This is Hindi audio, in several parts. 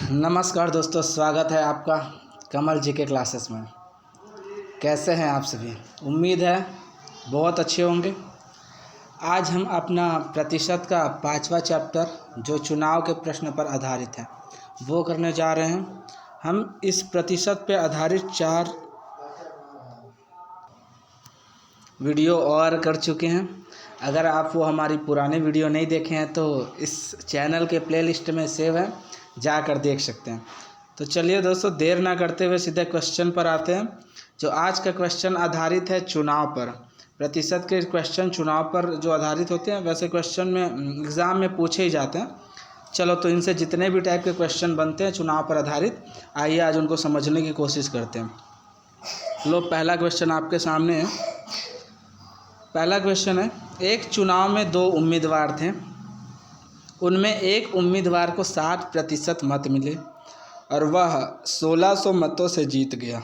नमस्कार दोस्तों, स्वागत है आपका कमल जी के क्लासेस में। कैसे हैं आप सभी? उम्मीद है बहुत अच्छे होंगे। आज हम अपना प्रतिशत का 5वां चैप्टर जो चुनाव के प्रश्न पर आधारित है वो करने जा रहे हैं। हम इस प्रतिशत पर आधारित 4 वीडियो और कर चुके हैं। अगर आप वो हमारी पुराने वीडियो नहीं देखे हैं तो इस चैनल के प्लेलिस्ट में सेव है, जाकर देख सकते हैं। तो चलिए दोस्तों, देर ना करते हुए सीधे क्वेश्चन पर आते हैं। जो आज का क्वेश्चन आधारित है चुनाव पर। प्रतिशत के क्वेश्चन चुनाव पर जो आधारित होते हैं वैसे क्वेश्चन में एग्ज़ाम में पूछे ही जाते हैं। चलो, तो इनसे जितने भी टाइप के क्वेश्चन बनते हैं चुनाव पर आधारित, आइए आज उनको समझने की कोशिश करते हैं। लो, पहला क्वेश्चन आपके सामने है। पहला क्वेश्चन है, एक चुनाव में 2 उम्मीदवार थे। उनमें एक उम्मीदवार को 60% मत मिले और वह 1600 मतों से जीत गया।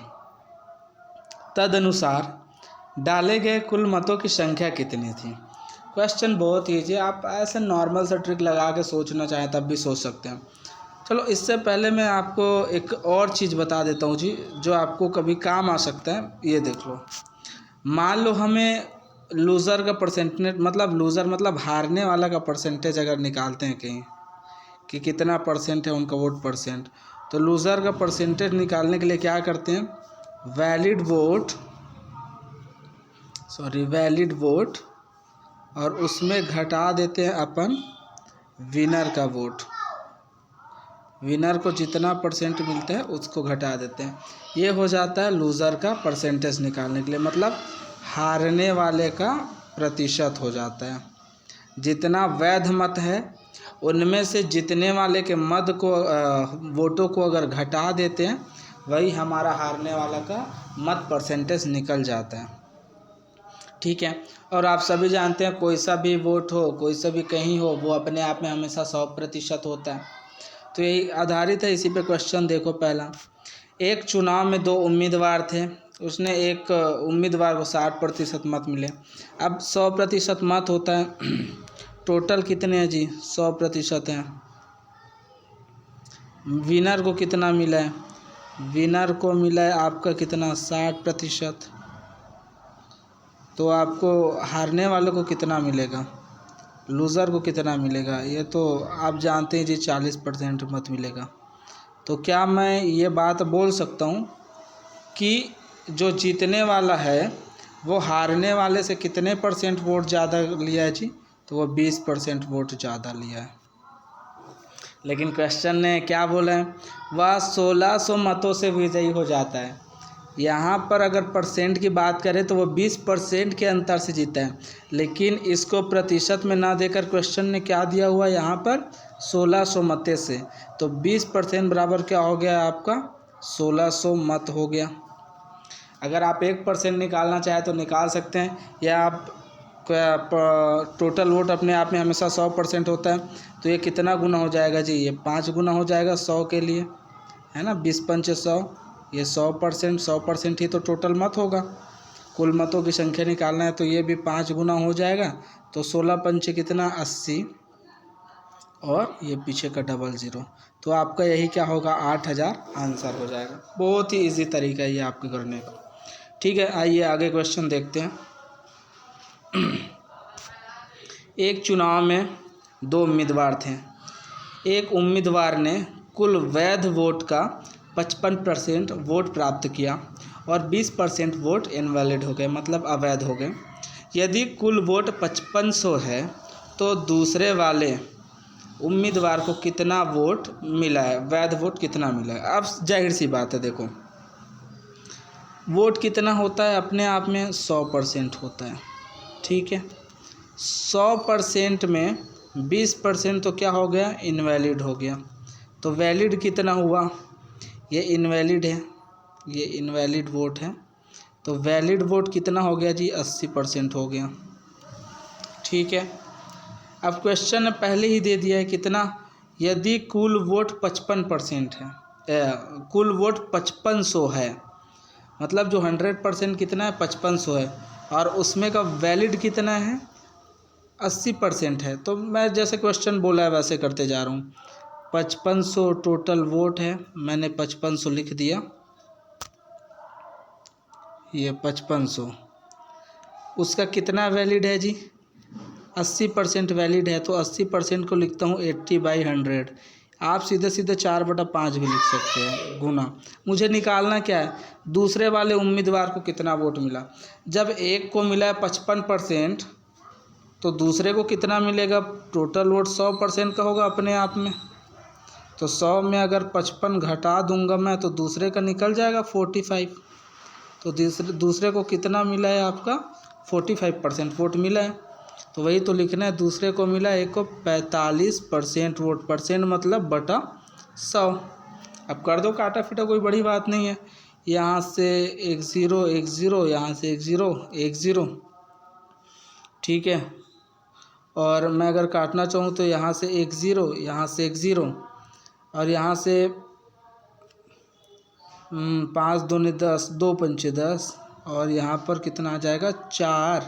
तदनुसार डाले गए कुल मतों की संख्या कितनी थी? क्वेश्चन बहुत ईजी है। आप ऐसे नॉर्मल सा ट्रिक लगा के सोचना चाहें तब भी सोच सकते हैं। चलो, इससे पहले मैं आपको एक और चीज़ बता देता हूँ जी, जो आपको कभी काम आ सकता है। ये देख लो, मान लो हमें लूज़र का परसेंटेज, मतलब लूज़र मतलब हारने वाला का परसेंटेज अगर निकालते हैं कहीं कि कितना परसेंट है उनका वोट परसेंट, तो लूज़र का परसेंटेज निकालने के लिए क्या करते हैं, वैलिड वोट और उसमें घटा देते हैं अपन विनर का वोट। विनर को जितना परसेंट मिलता है उसको घटा देते हैं। ये हो जाता है लूज़र का परसेंटेज निकालने के लिए, मतलब हारने वाले का प्रतिशत हो जाता है। जितना वैध मत है उनमें से जितने वाले के मत को वोटों को अगर घटा देते हैं, वही हमारा हारने वाला का मत परसेंटेज निकल जाता है। ठीक है। और आप सभी जानते हैं कोई सा भी वोट हो, कोई सा भी कहीं हो, वो अपने आप में हमेशा 100% होता है। तो यही आधारित है इसी पे क्वेश्चन। देखो, पहला, एक चुनाव में 2 उम्मीदवार थे। उसने एक उम्मीदवार को 60% मत मिले। अब 100% मत होता है, टोटल कितने हैं जी? 100% हैं। विनर को कितना मिला है? विनर को मिला है आपका कितना? 60%। तो आपको हारने वाले को कितना मिलेगा? लूज़र को कितना मिलेगा? ये तो आप जानते हैं जी, 40% मत मिलेगा। तो क्या मैं ये बात बोल सकता हूँ कि जो जीतने वाला है वो हारने वाले से कितने परसेंट वोट ज़्यादा लिया है जी? तो वो 20% वोट ज़्यादा लिया है। लेकिन क्वेश्चन ने क्या बोला है, वह 1600 मतों से विजयी हो जाता है। यहाँ पर अगर परसेंट की बात करें तो वो 20% के अंतर से जीता है, लेकिन इसको प्रतिशत में ना देकर क्वेश्चन ने क्या दिया हुआ यहाँ पर? 1600 मते से। तो 20% बराबर क्या हो गया आपका? 1600 मत हो गया। अगर आप 1% निकालना चाहें तो निकाल सकते हैं, या आप टोटल वोट अपने आप में हमेशा 100% होता है। तो ये कितना गुना हो जाएगा जी? ये 5 गुना हो जाएगा 100 के लिए, है ना। 20 पंचे 100, ये 100% ही तो टोटल मत होगा। कुल मतों की संख्या निकालना है तो ये भी 5 गुना हो जाएगा। तो 16 पंचे कितना? 80, और ये पीछे का डबल 0। तो आपका यही क्या होगा? 8000 आंसर हो जाएगा। बहुत ही इजी तरीका है ये आपके करने का। ठीक है, आइए आगे क्वेश्चन देखते हैं। एक चुनाव में 2 उम्मीदवार थे। एक उम्मीदवार ने कुल वैध वोट का 55% वोट प्राप्त किया और 20% वोट इनवैलिड हो गए, मतलब अवैध हो गए। यदि कुल वोट 5500 है तो दूसरे वाले उम्मीदवार को कितना वोट मिला है? वैध वोट कितना मिला है? अब जाहिर सी बात है, देखो, वोट कितना होता है अपने आप में? 100% होता है। ठीक है, 100% में 20% तो क्या हो गया? इनवैलिड हो गया। तो वैलिड कितना हुआ? ये इनवैलिड है, ये इनवैलिड वोट है। तो वैलिड वोट कितना हो गया जी? 80% हो गया। ठीक है, अब क्वेश्चन ने पहले ही दे दिया है कितना? यदि कुल वोट 55% है, कुल वोट 5500 है, मतलब जो 100% कितना है? 5500 है, और उसमें का वैलिड कितना है? 80% है। तो मैं जैसे क्वेश्चन बोला है वैसे करते जा रहा हूँ। 5500 टोटल वोट है, मैंने 5500 लिख दिया, ये 5500। उसका कितना वैलिड है जी? 80% वैलिड है, तो 80% को लिखता हूँ 80/100। आप सीधे सीधे 4/5 भी लिख सकते हैं गुना। मुझे निकालना क्या है, दूसरे वाले उम्मीदवार को कितना वोट मिला। जब एक को मिला है 55%, तो दूसरे को कितना मिलेगा? टोटल वोट 100% का होगा अपने आप में, तो 100 में अगर 55 घटा दूंगा मैं तो दूसरे का निकल जाएगा 45। तो दूसरे को कितना मिला है आपका? 45% वोट मिला है, तो वही तो लिखना है, दूसरे को मिला एक को 45% वोट, परसेंट मतलब बटा 100। अब कर दो काटा फीटा, कोई बड़ी बात नहीं है। यहाँ से 10 10, यहाँ से 10 10, ठीक है। और मैं अगर काटना चाहूँ तो यहाँ से 10, यहाँ से 10, और यहाँ से 5 दूनी 10, 2 पंचे 10, और यहाँ पर कितना आ जाएगा? 4,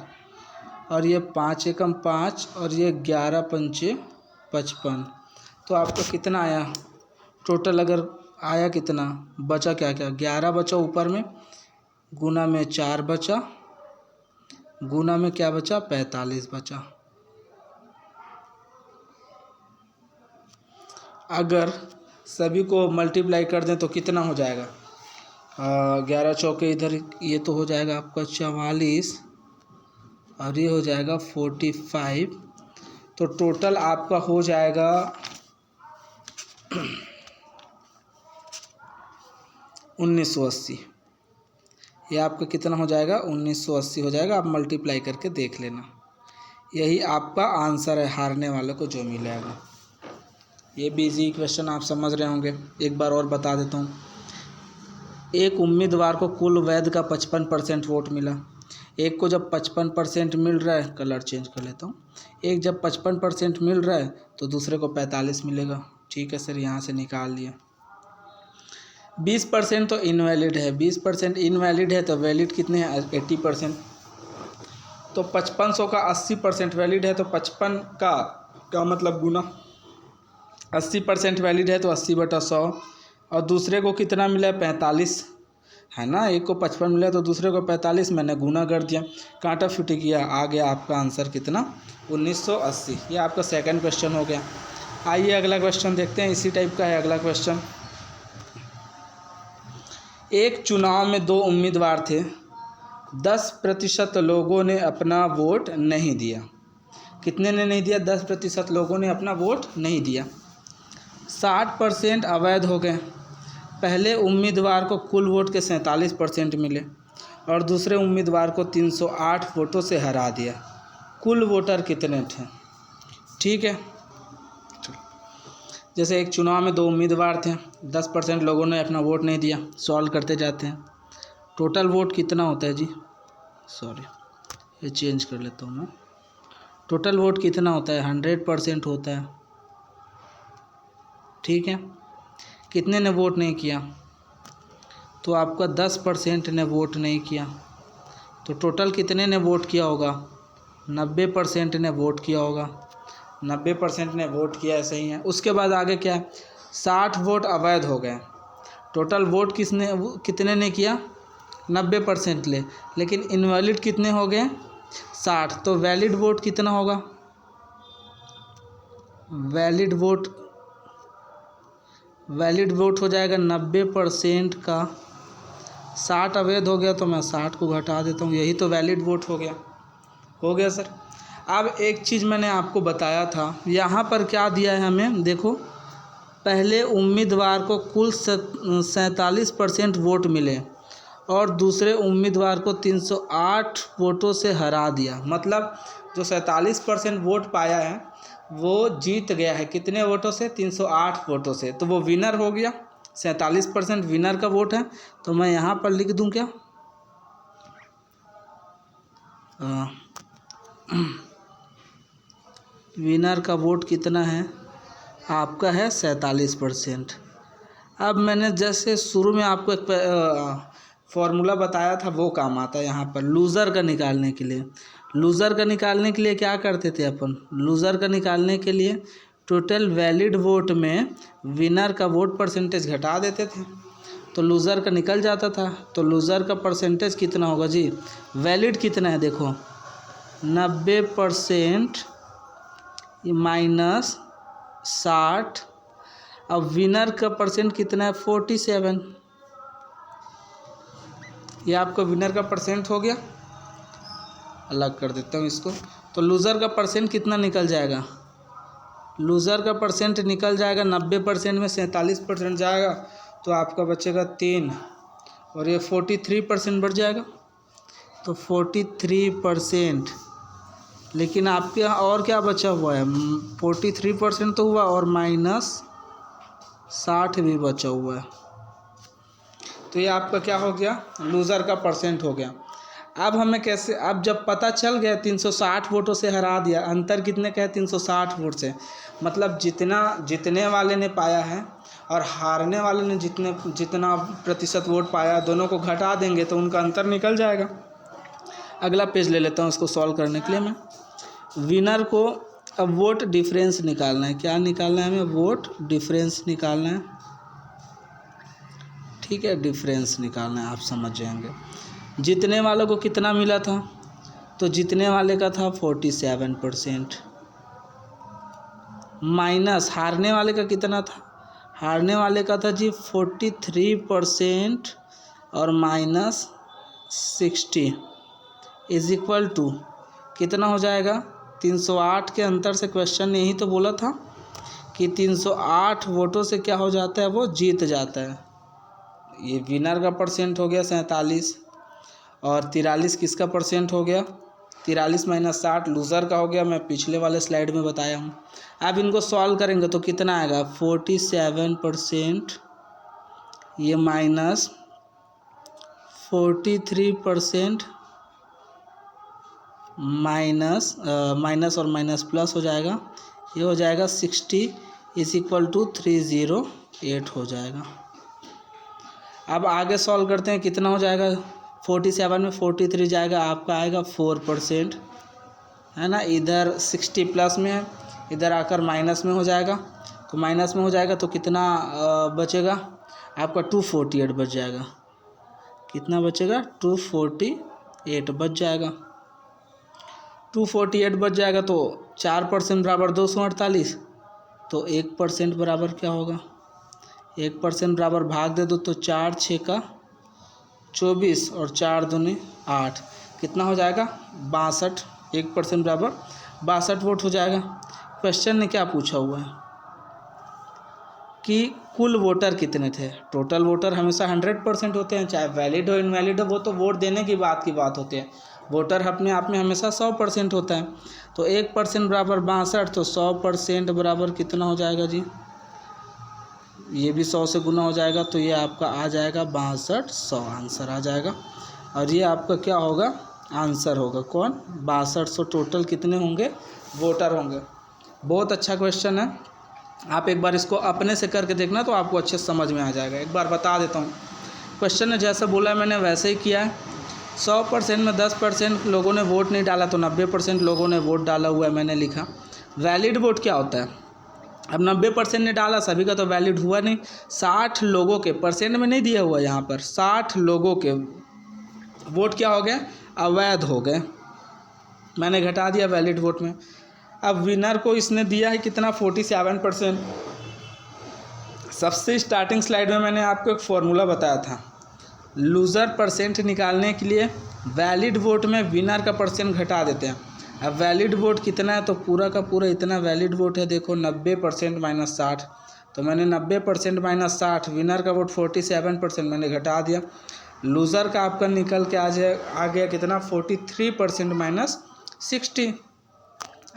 और ये 5 एकम 5, और ये 11 पंचे 55। तो आपका कितना आया टोटल? अगर आया कितना, बचा क्या क्या? 11 बचा ऊपर में, गुना में 4 बचा, गुना में क्या बचा? 45 बचा। अगर सभी को मल्टीप्लाई कर दें तो कितना हो जाएगा? 11 चौके इधर, ये तो हो जाएगा आपका 44, और ये हो जाएगा 45। तो टोटल आपका हो जाएगा 1980। ये आपका कितना हो जाएगा? 1980 हो जाएगा। आप मल्टीप्लाई करके देख लेना। यही आपका आंसर है, हारने वाले को जो मिलेगा। ये भी इजी क्वेश्चन आप समझ रहे होंगे। एक बार और बता देता हूँ। एक उम्मीदवार को कुल वैध का 55% वोट मिला। एक को जब 55% मिल रहा है, कलर चेंज कर लेता हूँ, एक जब 55% मिल रहा है तो दूसरे को 45 मिलेगा। ठीक है सर, यहाँ से निकाल लिया। 20% तो इनवैलिड है, 20% इनवैलिड है, तो वैलिड कितने हैं? 80%। तो 5500 का 80% वैलिड है, तो 55 का मतलब गुना 80% वैलिड है, तो 80/100। और दूसरे को कितना मिला है? 45 है ना। एक को 55 मिला तो दूसरे को 45, मैंने गुना कर दिया, कांटा फूटी किया, आ गया आपका आंसर कितना? 1980। ये आपका सेकंड क्वेश्चन हो गया। आइए अगला क्वेश्चन देखते हैं, इसी टाइप का है अगला क्वेश्चन। एक चुनाव में 2 उम्मीदवार थे, 10% लोगों ने अपना वोट नहीं दिया। कितने ने नहीं दिया? 10% लोगों ने अपना वोट नहीं दिया। 60% अवैध हो गए। पहले उम्मीदवार को कुल वोट के 47% मिले और दूसरे उम्मीदवार को 308 वोटों से हरा दिया। कुल वोटर कितने थे? ठीक है, जैसे एक चुनाव में 2 उम्मीदवार थे, 10% लोगों ने अपना वोट नहीं दिया। सॉल्व करते जाते हैं। टोटल वोट कितना होता है जी? सॉरी, ये चेंज कर लेता हूँ मैं। टोटल वोट कितना होता है? 100% होता है। ठीक है, कितने ने वोट नहीं किया? तो आपका 10% ने वोट नहीं किया। तो टोटल कितने ने वोट किया होगा? 90% ने वोट किया होगा। 90% ने वोट किया, सही है। उसके बाद आगे क्या है? 60 वोट अवैध हो गए। टोटल वोट कितने ने किया? 90% लेकिन इनवैलिड कितने हो गए? 60। तो वैलिड वोट कितना होगा? वैलिड वोट हो जाएगा 90% का। 60 अवैध हो गया तो मैं 60 को घटा देता हूँ, यही तो वैलिड वोट हो गया। हो गया सर। अब एक चीज़ मैंने आपको बताया था, यहाँ पर क्या दिया है हमें, देखो। पहले उम्मीदवार को कुल 47% वोट मिले और दूसरे उम्मीदवार को 308 वोटों से हरा दिया। मतलब जो 47% वोट पाया है वो जीत गया है। कितने वोटों से? 308 वोटों से। तो वो विनर हो गया। 47% विनर का वोट है। तो मैं यहाँ पर लिख दूँ क्या? विनर का वोट कितना है? आपका है 47%। अब मैंने जैसे शुरू में आपको एक फॉर्मूला बताया था, वो काम आता है यहाँ पर लूज़र का निकालने के लिए। लूज़र का निकालने के लिए क्या करते थे अपन? लूज़र का निकालने के लिए टोटल वैलिड वोट में विनर का वोट परसेंटेज घटा देते थे तो लूज़र का निकल जाता था। तो लूज़र का परसेंटेज कितना होगा जी? वैलिड कितना है देखो, 90% माइनस 60। अब विनर का परसेंट कितना है? 47। ये आपका विनर का परसेंट हो गया। अलग कर देता हूँ इसको। तो लूज़र का परसेंट कितना निकल जाएगा? लूज़र का परसेंट निकल जाएगा 90% में 47% जाएगा तो आपका बचेगा 3 और ये 43% बढ़ जाएगा तो 43%। लेकिन आपके यहाँ और क्या बचा हुआ है? 43% तो हुआ और माइनस 60 भी बचा हुआ है। तो ये आपका क्या हो गया? लूज़र का परसेंट हो गया। अब हमें कैसे, अब जब पता चल गया 360 वोटों से हरा दिया, अंतर कितने का है? 360 वोट से, मतलब जितने वाले ने पाया है और हारने वाले ने जितना प्रतिशत वोट पाया, दोनों को घटा देंगे तो उनका अंतर निकल जाएगा। अगला पेज ले लेता हूँ इसको सॉल्व करने के लिए मैं। विनर को अब वोट डिफरेंस निकालना है। क्या निकालना है हमें? वोट डिफरेंस निकालना है। ठीक है, डिफरेंस निकालना है, आप समझ जाएंगे। जीतने वालों को कितना मिला था? तो जीतने वाले का था 47%, माइनस हारने वाले का कितना था? हारने वाले का था जी 43% और माइनस 60 इज इक्वल टू कितना हो जाएगा? 308 के अंतर से क्वेश्चन ने यही तो बोला था कि 308 वोटों से क्या हो जाता है? वो जीत जाता है। ये विनर का परसेंट हो गया 47 और 43 किसका परसेंट हो गया? 43 माइनस 60 लूज़र का हो गया। मैं पिछले वाले स्लाइड में बताया हूँ। अब इनको सॉल्व करेंगे तो कितना आएगा? 47% ये माइनस 43% माइनस और माइनस प्लस हो जाएगा, ये हो जाएगा 60 इज इक्वल टू 308 हो जाएगा। अब आगे सॉल्व करते हैं, कितना हो जाएगा? 47 में 43 जाएगा, आपका आएगा 4%, है ना। इधर 60 प्लस में है, इधर आकर माइनस में हो जाएगा, तो माइनस में हो जाएगा तो कितना बचेगा? आपका 248 बच जाएगा। कितना बचेगा? 248 बच जाएगा। 248 बच जाएगा तो 4% बराबर 248, तो 1% बराबर क्या होगा? 1% बराबर भाग दे दो तो 4 6 का 24 और 4 दूनी 8, कितना हो जाएगा? 62। 1% बराबर 62 वोट हो जाएगा। क्वेश्चन ने क्या पूछा हुआ है कि कुल वोटर कितने थे? टोटल वोटर हमेशा 100% होते हैं, चाहे वैलिड हो इनवैलिड हो, वो तो वोट देने की बात होती है। वोटर अपने आप में हमेशा 100% होता है। तो 1% बराबर 62, तो 100% बराबर कितना हो जाएगा जी? ये भी 100 से गुना हो जाएगा, तो ये आपका आ जाएगा 6200 आंसर आ जाएगा। और ये आपका क्या होगा? आंसर होगा कौन? 6200 टोटल कितने होंगे? वोटर होंगे। बहुत अच्छा क्वेश्चन है, आप एक बार इसको अपने से करके देखना तो आपको अच्छे समझ में आ जाएगा। एक बार बता देता हूँ, क्वेश्चन ने जैसा बोला मैंने वैसे ही किया है। 100% में 10% लोगों ने वोट नहीं डाला तो 90% लोगों ने वोट डाला हुआ है, मैंने लिखा। वैलिड वोट क्या होता है? अब 90% ने डाला, सभी का तो वैलिड हुआ नहीं। 60 लोगों के, परसेंट में नहीं दिया हुआ यहाँ पर, 60 लोगों के वोट क्या हो गए? अवैध हो गए। मैंने घटा दिया वैलिड वोट में। अब विनर को इसने दिया है कितना? 47%। सबसे स्टार्टिंग स्लाइड में मैंने आपको एक फॉर्मूला बताया था, लूज़र परसेंट निकालने के लिए वैलिड वोट में विनर का परसेंट घटा देते हैं। अब वैलिड वोट कितना है? तो पूरा का पूरा इतना वैलिड वोट है, देखो 90% माइनस 60, तो मैंने 90% माइनस 60, विनर का वोट 47% मैंने घटा दिया। लूज़र का आपका निकल के आ गया कितना? 43% माइनस 60।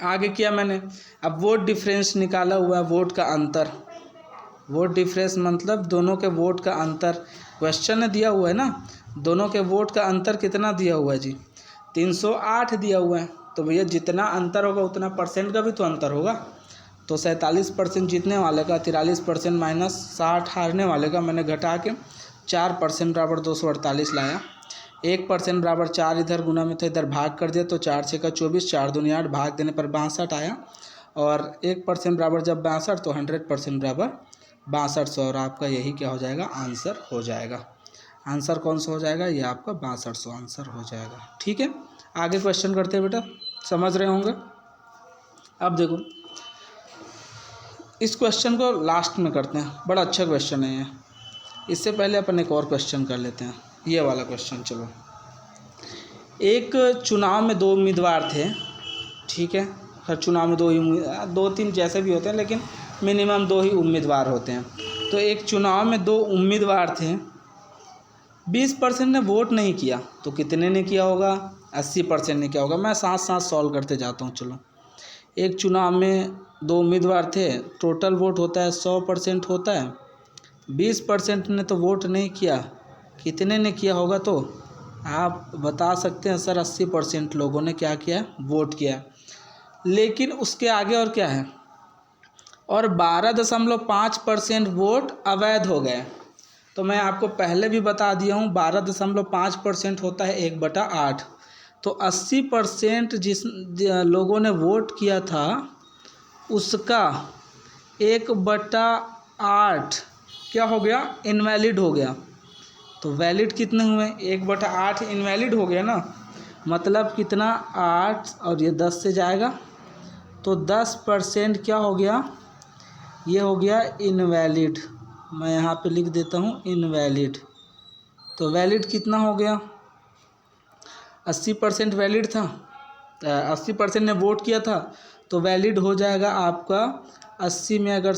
आगे किया मैंने, अब वोट डिफरेंस निकाला हुआ है, वोट का अंतर। वोट डिफरेंस मतलब दोनों के वोट का अंतर, क्वेश्चन ने दिया हुआ है ना, दोनों के वोट का अंतर कितना दिया हुआ है जी? 308 दिया हुआ है। तो भैया जितना अंतर होगा उतना परसेंट का भी तो अंतर होगा। तो 47% जीतने वाले का, 43% माइनस 60 हारने वाले का मैंने घटा के 4% बराबर 248 लाया। 1% बराबर 4 इधर गुना में था, इधर भाग कर दिया तो 4 6 का 24, 4 दूनी 8, भाग देने पर 62 आया। और 1% बराबर जब 62 तो 100% बराबर 6200 और आपका यही क्या हो जाएगा आंसर हो जाएगा। आंसर कौन सा हो जाएगा, ये आपका 6200 आंसर हो जाएगा। ठीक है, आगे क्वेश्चन करते हैं बेटा, समझ रहे होंगे। अब देखो इस क्वेश्चन को लास्ट में करते हैं, बड़ा अच्छा क्वेश्चन है ये। इससे पहले अपन एक और क्वेश्चन कर लेते हैं, ये वाला क्वेश्चन। चलो, एक चुनाव में 2 उम्मीदवार थे, ठीक है। हर चुनाव में 2-3 जैसे भी होते हैं, लेकिन मिनिमम 2 ही उम्मीदवार होते हैं। तो एक चुनाव में 2 उम्मीदवार थे, 20% ने वोट नहीं किया, तो कितने ने किया होगा, 80% ने किया होगा। मैं साथ साथ सॉल्व करते जाता हूँ। चलो, एक चुनाव में 2 उम्मीदवार थे, टोटल वोट होता है 100% होता है, 20% ने तो वोट नहीं किया, कितने ने किया होगा, तो आप बता सकते हैं सर 80% लोगों ने क्या किया, वोट किया। लेकिन उसके आगे और क्या है, और 12.5% वोट अवैध हो गए। तो मैं आपको पहले भी बता दिया हूँ 12.5% होता है 1/8। तो 80% जिस लोगों ने वोट किया था उसका 1/8 क्या हो गया, इनवैलिड हो गया। तो वैलिड कितने हुए, 1/8 इनवैलिड हो गया ना, मतलब कितना 8 और ये 10 से जाएगा, तो 10% क्या हो गया, ये हो गया इनवैलिड। मैं यहाँ पे लिख देता हूँ इनवैलिड। तो वैलिड कितना हो गया, 80% वैलिड था, 80% ने वोट किया था, तो वैलिड हो जाएगा आपका 80 में अगर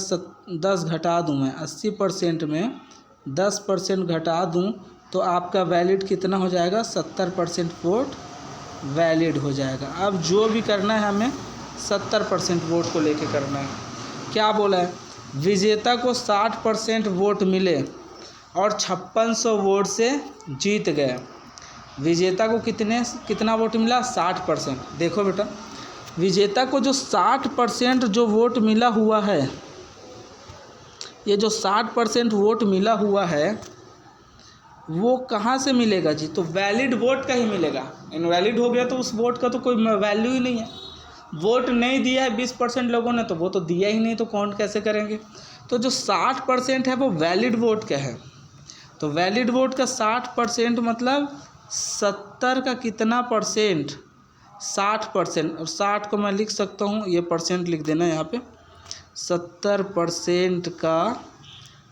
10 घटा दूँ, मैं 80% में 10% घटा दूँ तो आपका वैलिड कितना हो जाएगा, 70% वोट वैलिड हो जाएगा। अब जो भी करना है हमें 70% वोट को लेके करना है। क्या बोला है, विजेता को 60% वोट मिले और 5600 वोट से जीत गए। विजेता को कितना वोट मिला, 60%। देखो बेटा, विजेता को जो 60% जो वोट मिला हुआ है, ये जो 60% वोट मिला हुआ है वो कहाँ से मिलेगा जी, तो वैलिड वोट का ही मिलेगा। इनवैलिड हो गया तो उस वोट का तो कोई वैल्यू ही नहीं है। वोट नहीं दिया है 20% लोगों ने, तो वो तो दिया ही नहीं, तो काउंट कैसे करेंगे। तो जो 60% है वो वैलिड वोट का है। तो वैलिड वोट का 60% मतलब 70 का कितना परसेंट, 60%। और 60 को मैं लिख सकता हूँ, ये परसेंट लिख देना यहाँ पे, 70% का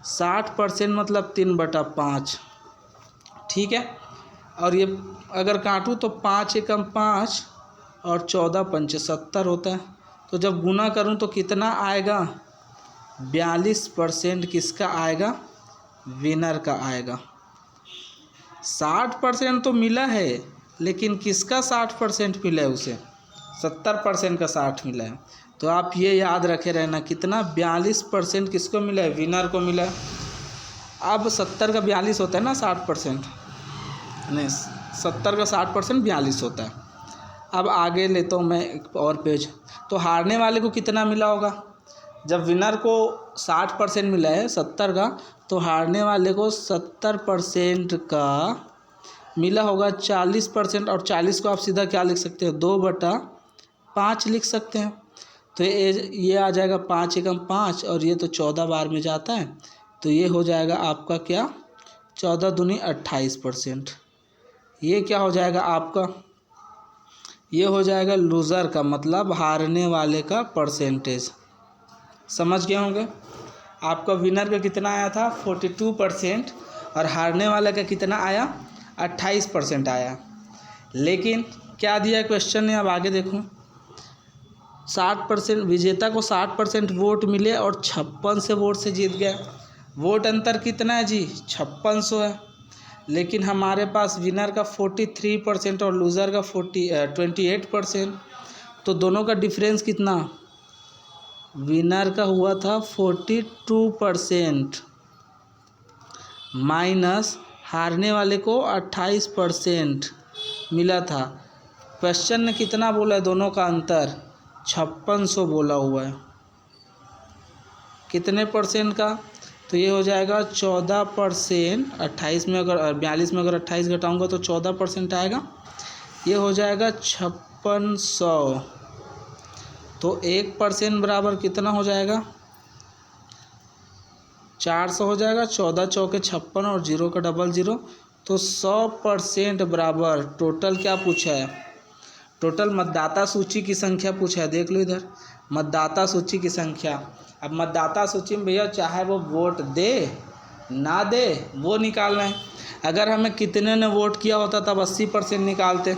60% मतलब 3/5, ठीक है। और ये अगर काटूँ तो 5 एकम 5 और 14 पंचे 70 होता है। तो जब गुना करूँ तो कितना आएगा, 42% किसका आएगा, विनर का आएगा। 60% तो मिला है, लेकिन किसका 60% मिला है उसे, 70% का 60 मिला है। तो आप ये याद रखे रहना, कितना 42% किसको मिला है, विनर को मिला है। अब 70 का 42 होता है ना, 60% नहीं, 70 का 60% 42 होता है। अब आगे लेता हूँ मैं एक और पेज। तो हारने वाले को कितना मिला होगा, जब विनर को 60% मिला है 70 का, तो हारने वाले को 70% का मिला होगा 40%। और 40 को आप सीधा क्या लिख सकते हो, 2/5 लिख सकते हैं। तो ये आ जाएगा 5 एकम 5 और ये तो 14 बार में जाता है, तो ये हो जाएगा आपका क्या, 14 दूनी 28%। ये क्या हो जाएगा आपका, ये हो जाएगा लूज़र का, मतलब हारने वाले का परसेंटेज। समझ गए होंगे। आपका विनर का कितना आया था, 42%, और हारने वाले का कितना आया, 28% आया। लेकिन क्या दिया क्वेश्चन ने, अब आगे देखो, 60% विजेता को 60% वोट मिले और 56 से वोट से जीत गया। वोट अंतर कितना है जी, 5600 है। लेकिन हमारे पास विनर का 43% और लूज़र का 28%। तो दोनों का डिफरेंस कितना, विनर का हुआ था 42% माइनस हारने वाले को 28% मिला था। क्वेश्चन ने कितना बोला है, दोनों का अंतर 5600 बोला हुआ है। कितने परसेंट का, तो ये हो जाएगा 14%। 28 में अगर 42 में अगर 28 घटाऊँगा तो 14% आएगा। ये हो जाएगा 5600 तो 1% बराबर कितना हो जाएगा, 400 हो जाएगा। 14 चौके 56 और 0 का डबल 0, तो 100% बराबर टोटल क्या पूछा है, टोटल मतदाता सूची की संख्या पूछा है। देख लो इधर, मतदाता सूची की संख्या। अब मतदाता सूची में भैया चाहे वो वोट दे ना दे वो निकालना है। अगर हमें कितने ने वोट किया होता तब 80% निकालते,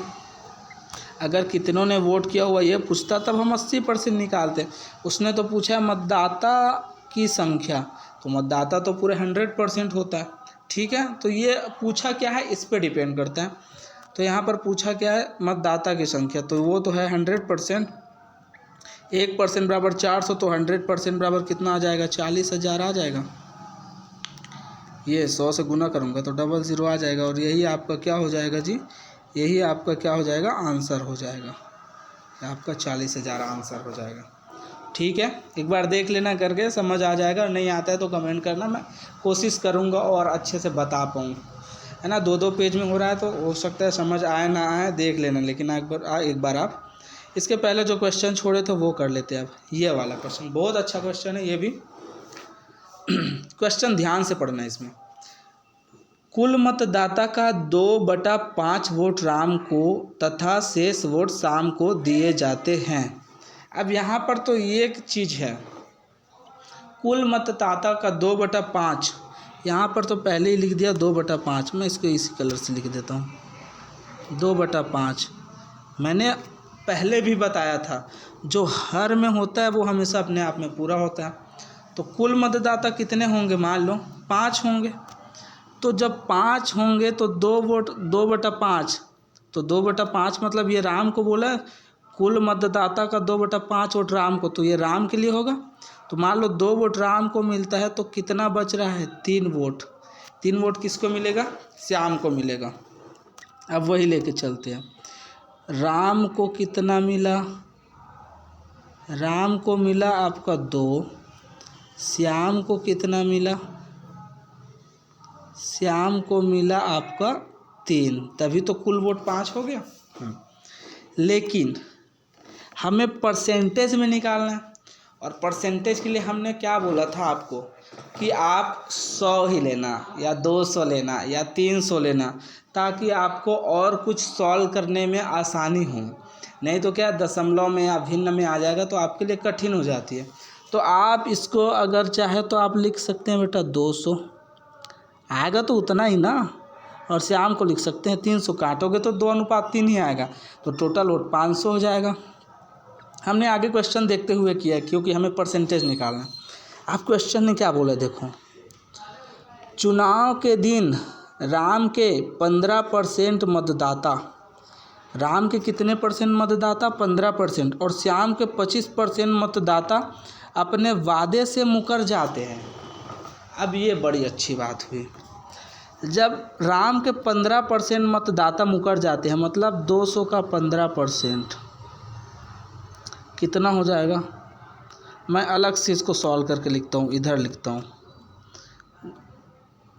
अगर कितनों ने वोट किया हुआ ये पूछता तब हम 80% निकालते। उसने तो पूछा है मतदाता की संख्या, तो मतदाता तो पूरे 100% होता है। ठीक है, तो ये पूछा क्या है इस पे डिपेंड करता है। तो यहाँ पर पूछा क्या है, मतदाता की संख्या, तो वो तो है 100%। 1% बराबर 400, तो 100% बराबर कितना आ जाएगा, 40,000 आ जाएगा। ये 100 से गुना करूँगा तो डबल 0 आ जाएगा, और यही आपका क्या हो जाएगा जी, यही आपका क्या हो जाएगा, आंसर हो जाएगा। आपका 40,000 आंसर हो जाएगा। ठीक है, एक बार देख लेना करके, समझ आ जाएगा। नहीं आता है तो कमेंट करना, मैं कोशिश करूँगा और अच्छे से बता पाऊँ, है ना। 2-2 पेज में हो रहा है तो हो सकता है समझ आए ना आए, देख लेना। लेकिन एक बार आप इसके पहले जो क्वेश्चन छोड़े थे वो कर लेते हैं। अब ये वाला क्वेश्चन बहुत अच्छा क्वेश्चन है, ये भी क्वेश्चन ध्यान से पढ़ना है। इसमें कुल मतदाता का 2/5 वोट राम को तथा शेष वोट शाम को दिए जाते हैं। अब यहाँ पर तो ये एक चीज़ है, कुल मतदाता का 2/5, यहाँ पर तो पहले ही लिख दिया 2/5। मैं इसको इसी कलर से लिख देता हूँ 2/5। मैंने पहले भी बताया था जो हर में होता है वो हमेशा अपने आप में पूरा होता है। तो कुल मतदाता कितने होंगे, मान लो 5 होंगे। तो जब 5 होंगे तो 2/5, तो 2/5 मतलब ये राम को बोला है, कुल मतदाता का 2/5 वोट राम को, तो ये राम के लिए होगा। तो मान लो 2 वोट राम को मिलता है, तो कितना बच रहा है, 3 वोट। 3 वोट किसको मिलेगा, श्याम को मिलेगा। अब वही लेके चलते हैं। राम को कितना मिला, राम को मिला आपका 2, श्याम को कितना मिला, श्याम को मिला आपका 3, तभी तो कुल वोट 5 हो गया। लेकिन हमें परसेंटेज में निकालना है, और परसेंटेज के लिए हमने क्या बोला था आपको कि आप 100 ही लेना या 200 लेना या 300 लेना, ताकि आपको और कुछ सॉल्व करने में आसानी हो। नहीं तो क्या दशमलव में या भिन्न में आ जाएगा तो आपके लिए कठिन हो जाती है। तो आप इसको अगर चाहे तो आप लिख सकते हैं बेटा 200 आएगा तो उतना ही ना, और श्याम को लिख सकते हैं 300, काटोगे तो 2:3 ही आएगा, तो टोटल वोट 500 हो जाएगा। हमने आगे क्वेश्चन देखते हुए किया क्योंकि हमें परसेंटेज निकालना है। आप क्वेश्चन ने क्या बोला देखो, चुनाव के दिन राम के 15% मतदाता, राम के कितने परसेंट मतदाता, 15%, और श्याम के 25% मतदाता अपने वादे से मुकर जाते हैं। अब ये बड़ी अच्छी बात हुई, जब राम के 15% मतदाता मुकर जाते हैं, मतलब 200 का 15% कितना हो जाएगा। मैं अलग से इसको सॉल्व करके लिखता हूँ, इधर लिखता हूँ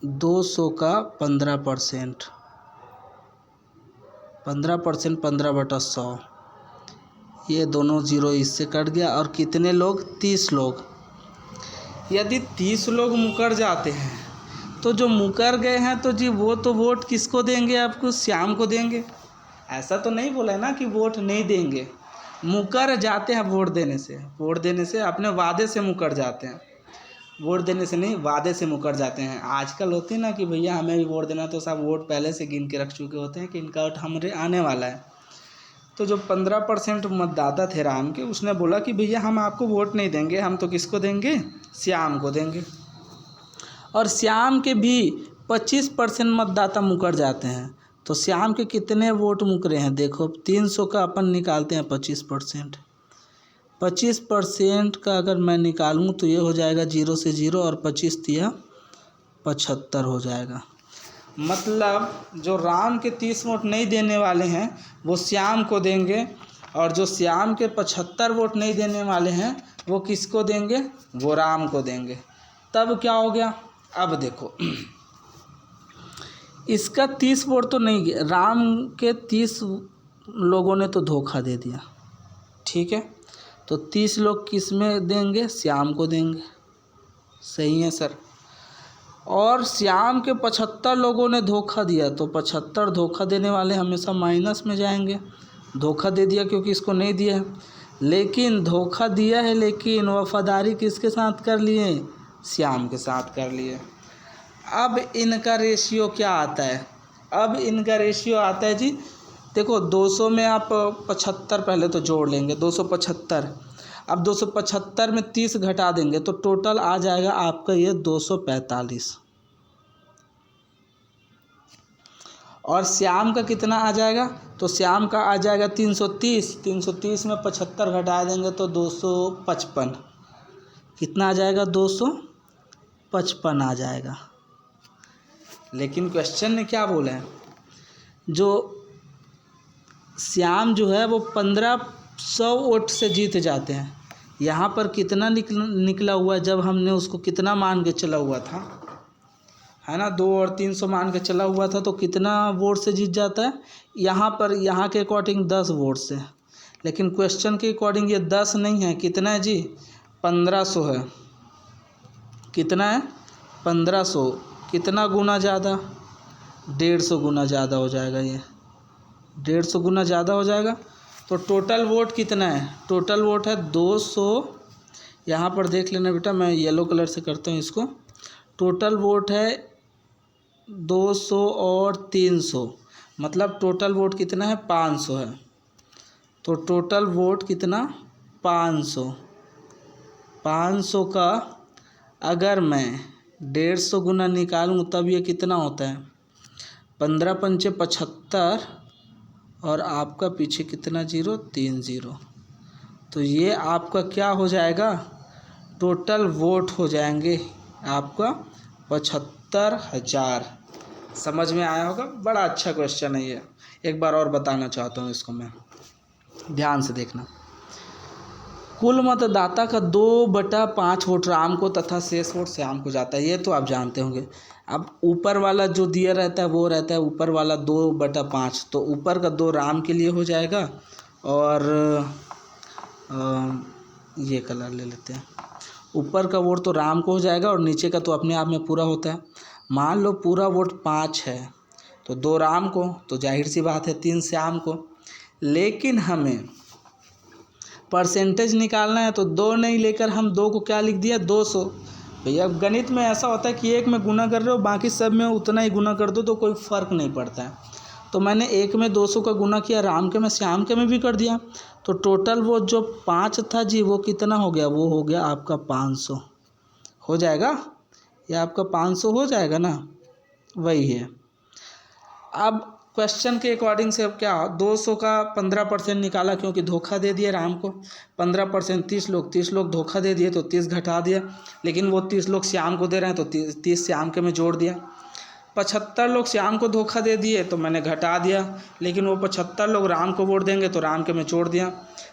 200 का 15%, 15% 15/100, ये दोनों जीरो इससे कट गया। और कितने लोग, 30 लोग। यदि 30 लोग मुकर जाते हैं तो जो मुकर गए हैं तो जी वो तो वोट किसको देंगे, आपको श्याम को देंगे। ऐसा तो नहीं बोला है ना कि वोट नहीं देंगे, मुकर जाते हैं वोट देने से अपने वादे से मुकर जाते हैं, वोट देने से नहीं वादे से मुकर जाते हैं। आजकल होती है ना कि भैया हमें भी वोट देना, तो सब वोट पहले से गिन के रख चुके होते हैं कि इनका वोट हमारे आने वाला है। तो जो 15% मतदाता थे राम के, उसने बोला कि भैया हम आपको वोट नहीं देंगे, हम तो किसको देंगे, श्याम को देंगे। और श्याम के भी 25% मतदाता मुकर जाते हैं। तो श्याम के कितने वोट मुकरे हैं देखो, 300 का अपन निकालते हैं 25%, 25% का अगर मैं निकालूं तो ये हो जाएगा 0 से 0, और 25 दिया 75 हो जाएगा। मतलब जो राम के 30 वोट नहीं देने वाले हैं वो श्याम को देंगे, और जो श्याम के 75 वोट नहीं देने वाले हैं वो किसको देंगे, वो राम को देंगे। तब क्या हो गया, अब देखो इसका 30 वोट तो नहीं गया, राम के 30 लोगों ने तो धोखा दे दिया, ठीक है। तो 30 लोग किस में देंगे? श्याम को देंगे। सही है सर। और श्याम के 75 लोगों ने धोखा दिया, तो 75 धोखा देने वाले हमेशा माइनस में जाएंगे। धोखा दे दिया क्योंकि इसको नहीं दिया है, लेकिन धोखा दिया है लेकिन वफादारी किसके साथ कर लिए? श्याम के साथ कर लिए। अब इनका रेशियो क्या आता है? अब इनका रेशियो आता है जी, देखो 200 में आप 75 पहले तो जोड़ लेंगे, 275। अब 275 में 30 घटा देंगे तो टोटल आ जाएगा आपका ये 245। और श्याम का कितना आ जाएगा? तो श्याम का आ जाएगा 330। 330 में 75 घटा देंगे तो 255। कितना आ जाएगा? 255 आ जाएगा। लेकिन क्वेश्चन ने क्या बोला है, जो श्याम जो है वो 1500 वोट से जीत जाते हैं। यहाँ पर कितना निकला हुआ है? जब हमने उसको कितना मान के चला हुआ था, है ना, 2 और 300 मान के चला हुआ था, तो कितना वोट से जीत जाता है? यहाँ पर यहाँ के अकॉर्डिंग 10 वोट से। लेकिन क्वेश्चन के अकॉर्डिंग ये 10 नहीं है, कितना है जी? 1500 है। कितना है? 1500। कितना गुना ज़्यादा? 150 गुना ज़्यादा हो जाएगा। ये 150 गुना ज़्यादा हो जाएगा। तो टोटल वोट कितना है? टोटल वोट है 200। यहाँ पर देख लेना बेटा, मैं येलो कलर से करता हूँ इसको। टोटल वोट है 200 और 300, मतलब टोटल वोट कितना है? 500 है। तो टोटल वोट कितना? 500। 500 का अगर मैं 150 गुना निकालूँ तब ये कितना होता है? 15 पंचे 75 और आपका पीछे कितना जीरो? 3 जीरो। तो ये आपका क्या हो जाएगा? टोटल वोट हो जाएंगे आपका 75,000। समझ में आया होगा? बड़ा अच्छा क्वेश्चन है ये। एक बार और बताना चाहता हूँ इसको मैं, ध्यान से देखना। कुल मतदाता का 2/5 वोट राम को तथा शेष वोट श्याम को जाता है, ये तो आप जानते होंगे। अब ऊपर वाला जो दिया रहता है वो रहता है ऊपर वाला 2/5, तो ऊपर का 2 राम के लिए हो जाएगा। और ये कलर ले लेते हैं, ऊपर का वोट तो राम को हो जाएगा और नीचे का तो अपने आप में पूरा होता है। मान लो पूरा वोट 5 है तो 2 राम को, तो जाहिर सी बात है 3 श्याम को। लेकिन हमें परसेंटेज निकालना है तो 2 नहीं लेकर हम 2 को क्या लिख दिया? 200। भैया गणित में ऐसा होता है कि एक में गुना कर रहे हो, बाकी सब में उतना ही गुना कर दो तो कोई फ़र्क नहीं पड़ता है। तो मैंने एक में 200 का गुना किया, राम के में श्याम के में भी कर दिया। तो टोटल वो जो 5 था जी वो कितना हो गया? वो हो गया आपका 500। हो जाएगा? ये आपका 500 हो जाएगा ना? वही है। अब क्वेश्चन के अकॉर्डिंग से अब क्या, 200 का 15% निकाला क्योंकि धोखा दे दिया राम को। 15% 30 लोग धोखा दे दिए तो 30 घटा दिया, लेकिन वो 30 लोग श्याम को दे रहे हैं तो 30 श्याम के में जोड़ दिया। 75 लोग श्याम को धोखा दे दिए तो मैंने घटा दिया, लेकिन वो 75 लोग राम को वोट देंगे तो राम के में जोड़ दिया।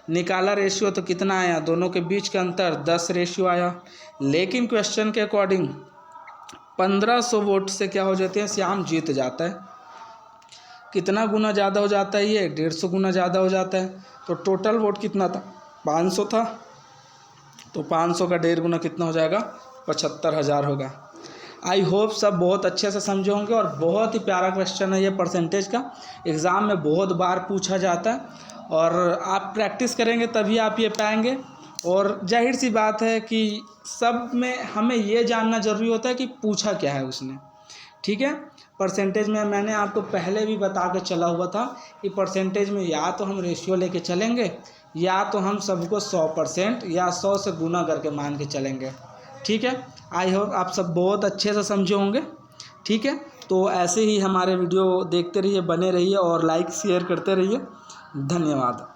निकाला रेशियो तो कितना आया? दोनों के बीच का अंतर 10 रेशियो आया। लेकिन क्वेश्चन के अकॉर्डिंग 1500 वोट से क्या हो जाते हैं? श्याम जीत जाता है। कितना गुना ज़्यादा हो जाता है? ये 150 गुना ज़्यादा हो जाता है। तो टोटल वोट कितना था? 500 था, तो 500 का 1.5 गुना कितना हो जाएगा? 75,000 होगा। आई होप सब बहुत अच्छे से समझे होंगे और बहुत ही प्यारा क्वेश्चन है ये परसेंटेज का। एग्ज़ाम में बहुत बार पूछा जाता है और आप प्रैक्टिस करेंगे तभी आप ये पाएंगे। और जाहिर सी बात है कि सब में हमें ये जानना ज़रूरी होता है कि पूछा क्या है उसने। ठीक है, परसेंटेज में मैंने आपको पहले भी बता के चला हुआ था कि परसेंटेज में या तो हम रेशियो लेके चलेंगे या तो हम सबको 100% या 100 से गुना करके मान के चलेंगे। ठीक है, आई होप आप सब बहुत अच्छे से समझे होंगे। ठीक है, तो ऐसे ही हमारे वीडियो देखते रहिए, बने रहिए और लाइक शेयर करते रहिए। धन्यवाद।